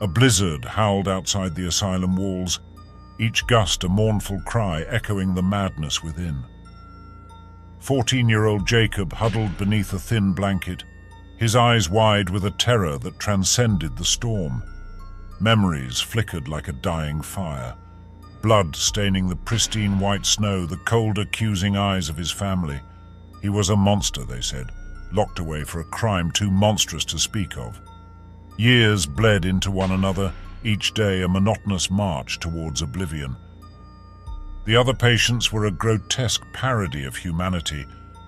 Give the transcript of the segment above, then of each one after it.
A blizzard howled outside the asylum walls, each gust a mournful cry echoing the madness within. 14-year-old Jacob huddled beneath a thin blanket, his eyes wide with a terror that transcended the storm. Memories flickered like a dying fire, blood staining the pristine white snow, the cold, accusing eyes of his family. He was a monster, they said, locked away for a crime too monstrous to speak of. Years bled into one another, each day a monotonous march towards oblivion. The other patients were a grotesque parody of humanity,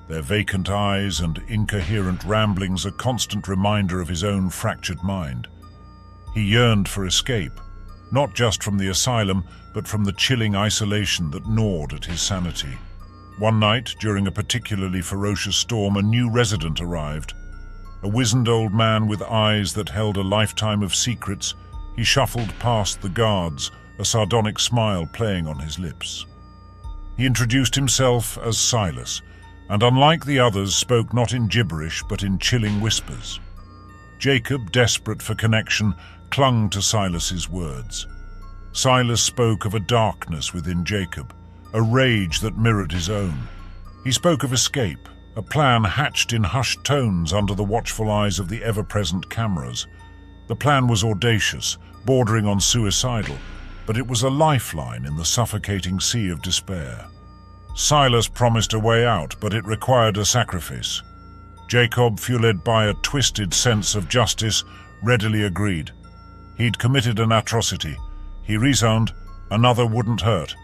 their vacant eyes and incoherent ramblings a constant reminder of his own fractured mind. He yearned for escape, not just from the asylum, but from the chilling isolation that gnawed at his sanity. One night, during a particularly ferocious storm, a new resident arrived. A wizened old man with eyes that held a lifetime of secrets, he shuffled past the guards, a sardonic smile playing on his lips. He introduced himself as Silas, and unlike the others, spoke not in gibberish but in chilling whispers. Jacob, desperate for connection, clung to Silas's words. Silas spoke of a darkness within Jacob, a rage that mirrored his own. He spoke of escape, a plan hatched in hushed tones under the watchful eyes of the ever-present cameras. The plan was audacious, bordering on suicidal, but it was a lifeline in the suffocating sea of despair. Silas promised a way out, but it required a sacrifice. Jacob, fueled by a twisted sense of justice, readily agreed. He'd committed an atrocity. He reasoned, another wouldn't hurt.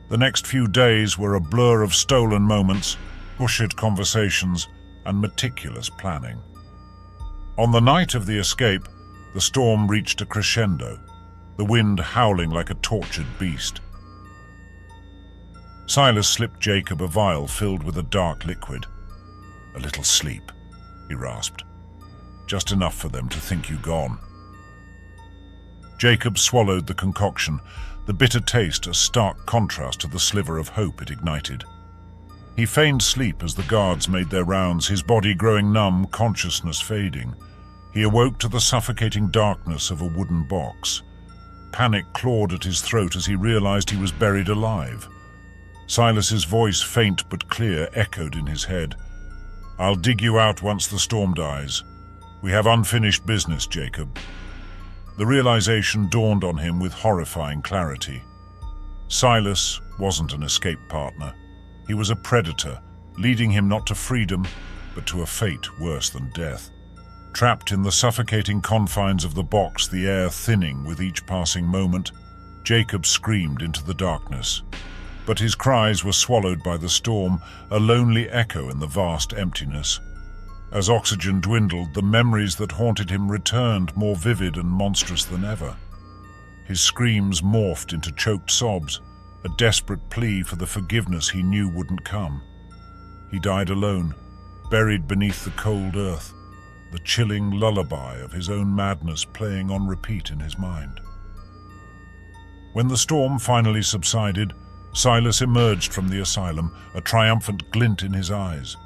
The next few days were a blur of stolen moments, hushed conversations, and meticulous planning. On the night of the escape, the storm reached a crescendo, the wind howling like a tortured beast. Silas slipped Jacob a vial filled with a dark liquid. "A little sleep," he rasped. "Just enough for them to think you gone." Jacob swallowed the concoction, the bitter taste a stark contrast to the sliver of hope it ignited. He feigned sleep as the guards made their rounds, his body growing numb, consciousness fading. He awoke to the suffocating darkness of a wooden box. Panic clawed at his throat as he realized he was buried alive. Silas's voice, faint but clear, echoed in his head. "I'll dig you out once the storm dies. We have unfinished business, Jacob." The realization dawned on him with horrifying clarity. Silas wasn't an escape partner. He was a predator, leading him not to freedom, but to a fate worse than death. Trapped in the suffocating confines of the box, the air thinning with each passing moment, Jacob screamed into the darkness. But his cries were swallowed by the storm, a lonely echo in the vast emptiness. As oxygen dwindled, the memories that haunted him returned, more vivid and monstrous than ever. His screams morphed into choked sobs, a desperate plea for the forgiveness he knew wouldn't come. He died alone, buried beneath the cold earth, the chilling lullaby of his own madness playing on repeat in his mind. When the storm finally subsided, Silas emerged from the asylum, a triumphant glint in his eyes.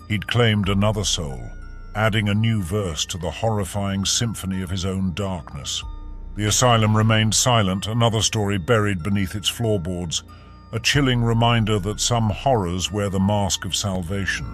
He'd claimed another soul, adding a new verse to the horrifying symphony of his own darkness. The asylum remained silent, another story buried beneath its floorboards, a chilling reminder that some horrors wear the mask of salvation.